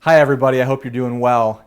Hi, everybody. I hope you're doing well.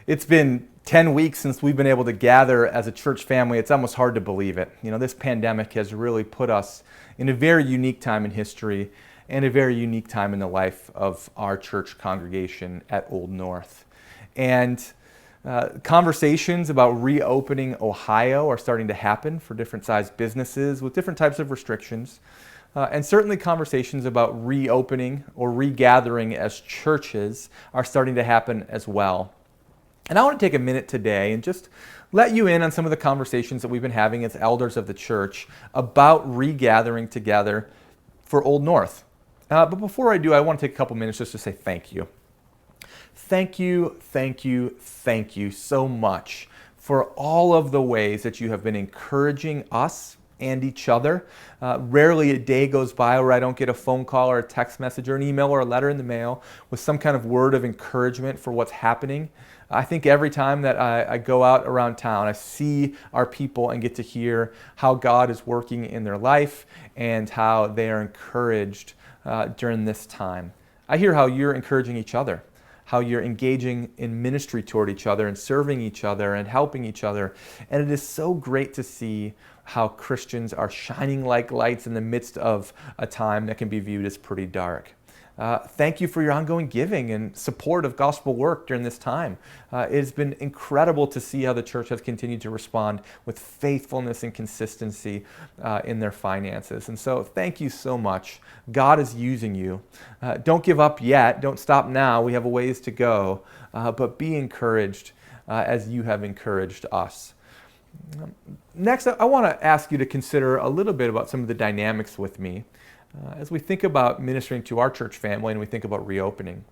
It's been 10 weeks since we've been able to gather as a church family. It's almost hard to believe it. This pandemic has really put us in a very unique time in history and a very unique time in the life of our church congregation at Old North. And conversations about reopening Ohio are starting to happen for different sized businesses with different types of restrictions. And certainly conversations about reopening or regathering as churches are starting to happen as well. And I want to take a minute today and just let you in on some of the conversations that we've been having as elders of the church about regathering together for Old North. But before I do, I want to take a couple minutes just to say thank you. Thank you so much for all of the ways that you have been encouraging us and each other. Rarely a day goes by where I don't get a phone call or a text message or an email or a letter in the mail with some kind of word of encouragement for what's happening. I think every time that I go out around town, I see our people and get to hear how God is working in their life and how they are encouraged during this time. I hear how you're encouraging each other, how you're engaging in ministry toward each other and serving each other and helping each other. And it is so great to see how Christians are shining like lights in the midst of a time that can be viewed as pretty dark. Thank you for your ongoing giving and support of gospel work during this time. It has been incredible to see how the church has continued to respond with faithfulness and consistency in their finances. And so thank you so much. God is using you. Don't give up yet. Don't stop now. We have a ways to go. But be encouraged as you have encouraged us. Next, I want to ask you to consider a little bit about some of the dynamics with me as we think about ministering to our church family and we think about reopening.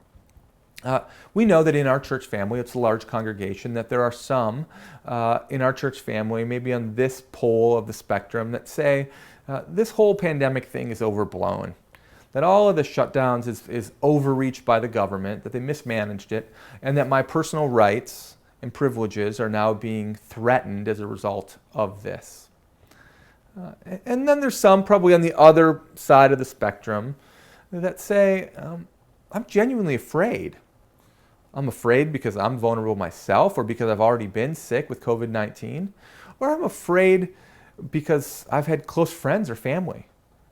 We know that in our church family, it's a large congregation, that there are some in our church family, maybe on this pole of the spectrum, that say this whole pandemic thing is overblown, that all of the shutdowns is overreached by the government, that they mismanaged it, and that my personal rights and privileges are now being threatened as a result of this. And then there's some probably on the other side of the spectrum that say, I'm genuinely afraid. I'm afraid because I'm vulnerable myself or because I've already been sick with COVID-19, or I'm afraid because I've had close friends or family.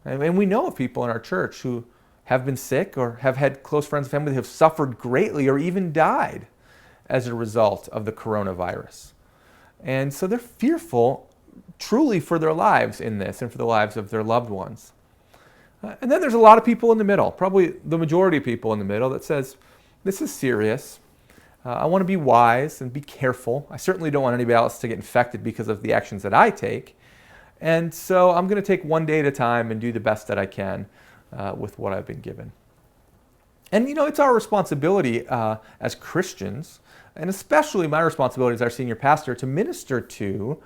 And we know of people in our church who have been sick or have had close friends and family who have suffered greatly or even died as a result of the coronavirus. And so they're fearful truly for their lives in this and for the lives of their loved ones. And then there's a lot of people in the middle, probably the majority of people in the middle, that says, this is serious. I want to be wise and be careful. I certainly don't want anybody else to get infected because of the actions that I take. And so I'm going to take one day at a time and do the best that I can with what I've been given. And it's our responsibility as Christians, and especially my responsibility as our senior pastor, to minister to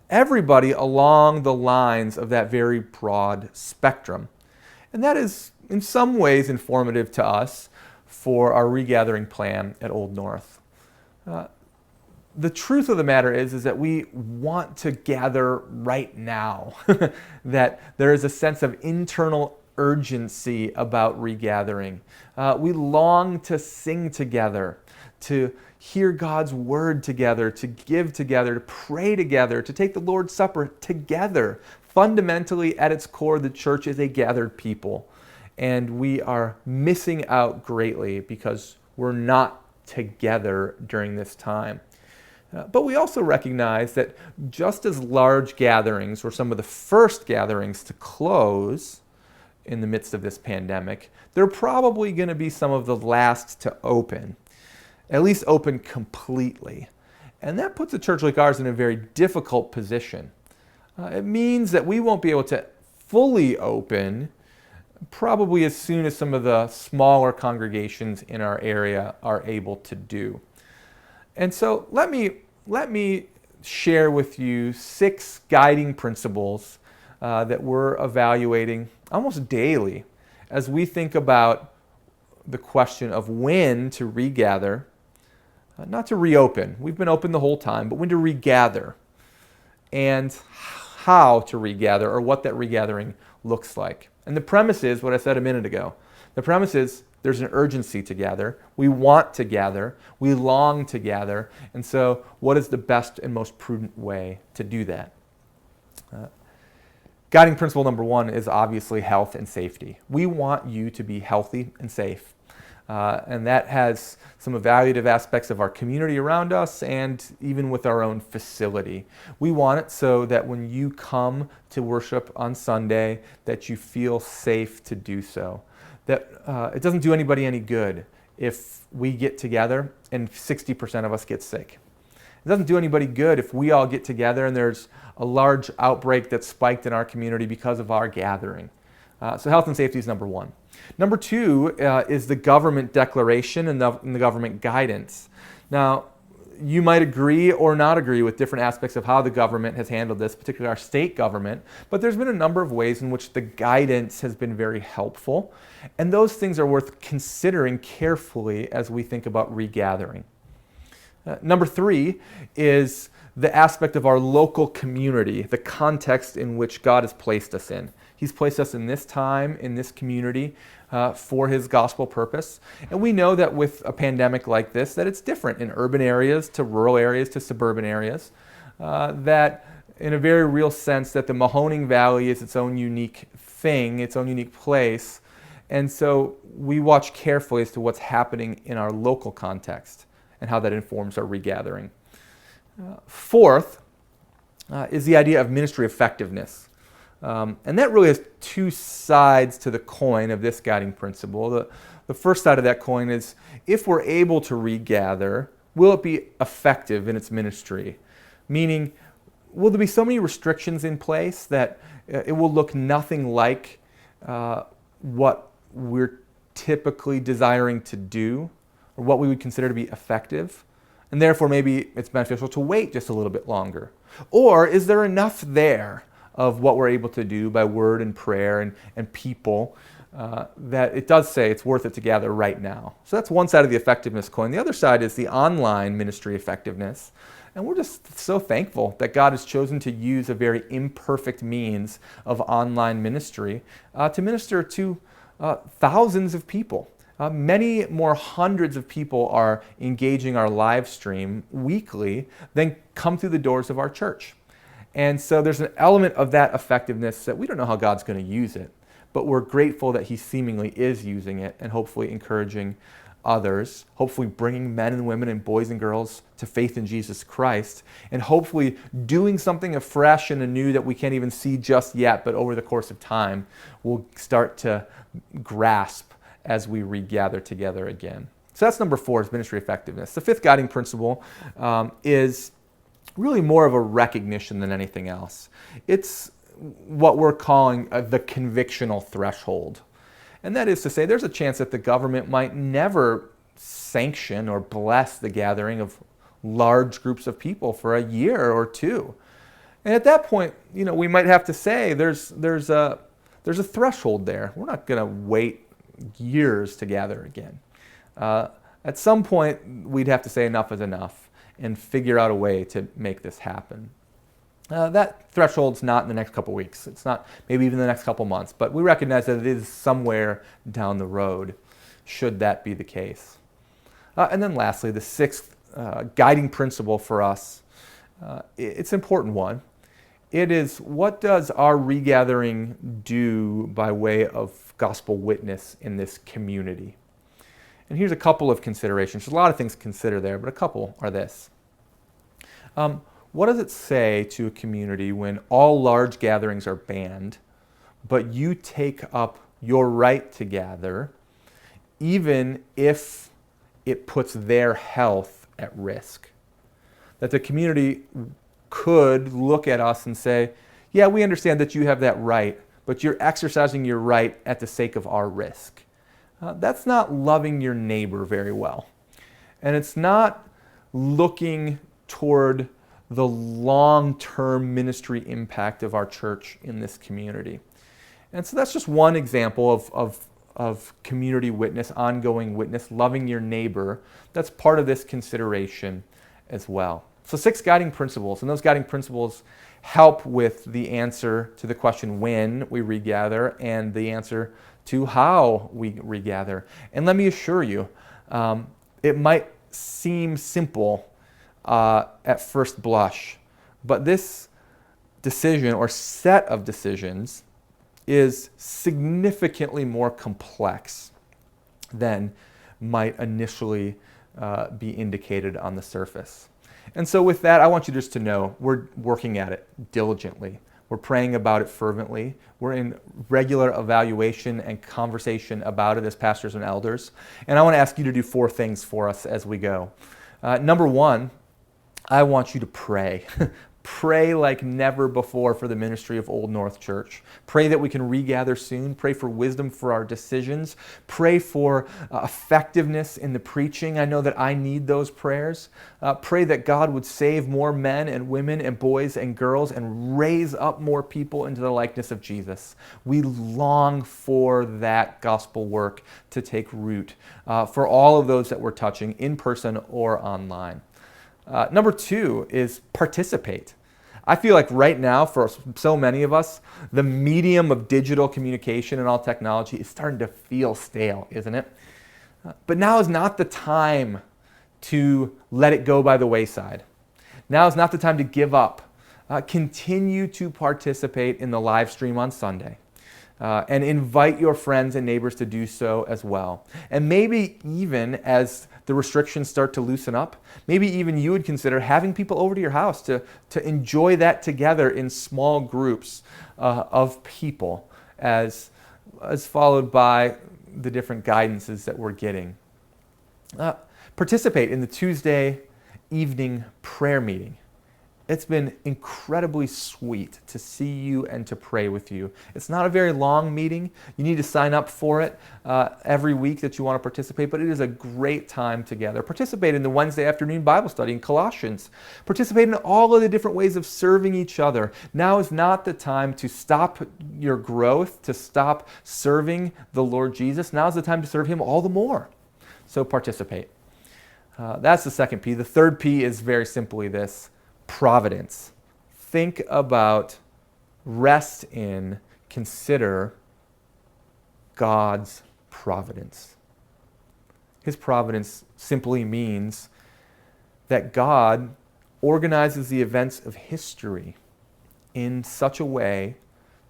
everybody along the lines of that very broad spectrum. And that is in some ways informative to us for our regathering plan at Old North. The truth of the matter is that we want to gather right now, that there is a sense of internal urgency about regathering. We long to sing together, to hear God's word together, to give together, to pray together, to take the Lord's Supper together. Fundamentally, at its core, the church is a gathered people, and we are missing out greatly because we're not together during this time. But we also recognize that just as large gatherings were some of the first gatherings to close in the midst of this pandemic, they're probably going to be some of the last to open, at least open completely. And that puts a church like ours in a very difficult position. It means that we won't be able to fully open probably as soon as some of the smaller congregations in our area are able to do. And so let me share with you 6 guiding principles that we're evaluating almost daily as we think about the question of when to regather, not to reopen. We've been open the whole time, but when to regather and how to regather or what that regathering looks like. And the premise is what I said a minute ago. The premise is there's an urgency to gather. We want to gather. We long to gather. And so, what is the best and most prudent way to do that? Guiding principle number one is obviously health and safety. We want you to be healthy and safe. And that has some evaluative aspects of our community around us and even with our own facility. We want it so that when you come to worship on Sunday, that you feel safe to do so. That it doesn't do anybody any good if we get together and 60% of us get sick. It doesn't do anybody good if we all get together and there's a large outbreak that's spiked in our community because of our gathering. So health and safety is number one. Number two is the government declaration and the government guidance. Now, you might agree or not agree with different aspects of how the government has handled this, particularly our state government, but there's been a number of ways in which the guidance has been very helpful, and those things are worth considering carefully as we think about regathering. Number three is the aspect of our local community, the context in which God has placed us in. He's placed us in this time, in this community, for His gospel purpose. And we know that with a pandemic like this, that it's different in urban areas to rural areas to suburban areas. That in a very real sense that the Mahoning Valley is its own unique thing, its own unique place. And so we watch carefully as to what's happening in our local context and how that informs our regathering. Fourth is the idea of ministry effectiveness. And that really has two sides to the coin of this guiding principle. The first side of that coin is if we're able to regather, will it be effective in its ministry? Meaning, will there be so many restrictions in place that it will look nothing like what we're typically desiring to do or what we would consider to be effective? And therefore, maybe it's beneficial to wait just a little bit longer. Or is there enough there of what we're able to do by word and prayer and people that it does say it's worth it to gather right now? So that's one side of the effectiveness coin. The other side is the online ministry effectiveness. And we're just so thankful that God has chosen to use a very imperfect means of online ministry to minister to thousands of people. Many more hundreds of people are engaging our live stream weekly than come through the doors of our church. And so there's an element of that effectiveness that we don't know how God's going to use it, but we're grateful that He seemingly is using it and hopefully encouraging others, hopefully bringing men and women and boys and girls to faith in Jesus Christ, and hopefully doing something afresh and anew that we can't even see just yet, but over the course of time, we'll start to grasp as we regather together again. So that's number four, is ministry effectiveness. The fifth guiding principle is really more of a recognition than anything else. It's what we're calling the convictional threshold. And that is to say, there's a chance that the government might never sanction or bless the gathering of large groups of people for a year or two. And at that point, we might have to say there's a threshold there. We're not going to wait years to gather again. At some point, we'd have to say enough is enough and figure out a way to make this happen. That threshold's not in the next couple weeks. It's not maybe even the next couple months, but we recognize that it is somewhere down the road, should that be the case. And then lastly, the sixth guiding principle for us, it's an important one. It is, what does our regathering do by way of gospel witness in this community? And here's a couple of considerations. There's a lot of things to consider there, but a couple are this. What does it say to a community when all large gatherings are banned, but you take up your right to gather, even if it puts their health at risk? That the community could look at us and say, yeah, we understand that you have that right, but you're exercising your right at the sake of our risk. That's not loving your neighbor very well. And it's not looking toward the long-term ministry impact of our church in this community. And so that's just one example of community witness, ongoing witness, loving your neighbor. That's part of this consideration as well. So 6 guiding principles, and those guiding principles help with the answer to the question when we regather and the answer to how we regather. And let me assure you, it might seem simple at first blush, but this decision or set of decisions is significantly more complex than might initially be indicated on the surface. And so with that, I want you just to know we're working at it diligently. We're praying about it fervently. We're in regular evaluation and conversation about it as pastors and elders. And I want to ask you to do 4 things for us as we go. Number 1, I want you to pray. Pray like never before for the ministry of Old North Church. Pray that we can regather soon. Pray for wisdom for our decisions. Pray for effectiveness in the preaching. I know that I need those prayers. Pray that God would save more men and women and boys and girls and raise up more people into the likeness of Jesus. We long for that gospel work to take root for all of those that we're touching in person or online. Number 2 is participate. I feel like right now, for so many of us, the medium of digital communication and all technology is starting to feel stale, isn't it? But now is not the time to let it go by the wayside. Now is not the time to give up. Continue to participate in the live stream on Sunday. And invite your friends and neighbors to do so as well. And maybe even as the restrictions start to loosen up, maybe even you would consider having people over to your house to enjoy that together in small groups of people as followed by the different guidances that we're getting. Participate in the Tuesday evening prayer meeting. It's been incredibly sweet to see you and to pray with you. It's not a very long meeting. You need to sign up for it every week that you want to participate, but it is a great time together. Participate in the Wednesday afternoon Bible study in Colossians. Participate in all of the different ways of serving each other. Now is not the time to stop your growth, to stop serving the Lord Jesus. Now is the time to serve Him all the more. So participate. That's the second P. The third P is very simply this: providence. Think about, rest in, consider God's providence. His providence simply means that God organizes the events of history in such a way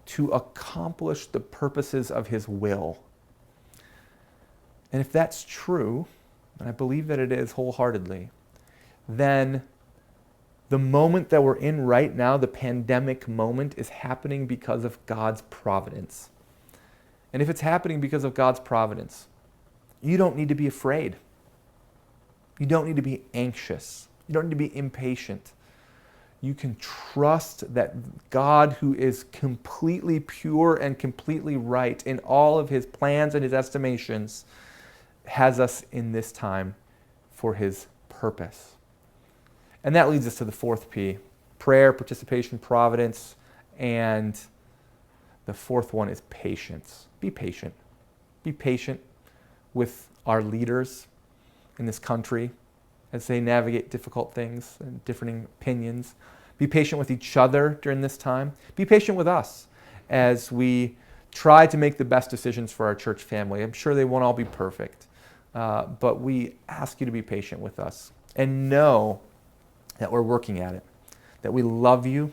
to accomplish the purposes of His will. And if that's true, and I believe that it is wholeheartedly, then the moment that we're in right now, the pandemic moment, is happening because of God's providence. And if it's happening because of God's providence, you don't need to be afraid. You don't need to be anxious. You don't need to be impatient. You can trust that God, who is completely pure and completely right in all of His plans and His estimations, has us in this time for His purpose. And that leads us to the fourth P: prayer, participation, providence, and the fourth one is patience. Be patient. Be patient with our leaders in this country as they navigate difficult things and differing opinions. Be patient with each other during this time. Be patient with us as we try to make the best decisions for our church family. I'm sure they won't all be perfect, but we ask you to be patient with us and know that we're working at it, that we love you,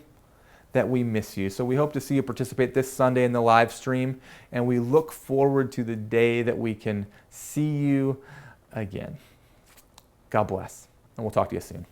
that we miss you. So we hope to see you participate this Sunday in the live stream, and we look forward to the day that we can see you again. God bless, and we'll talk to you soon.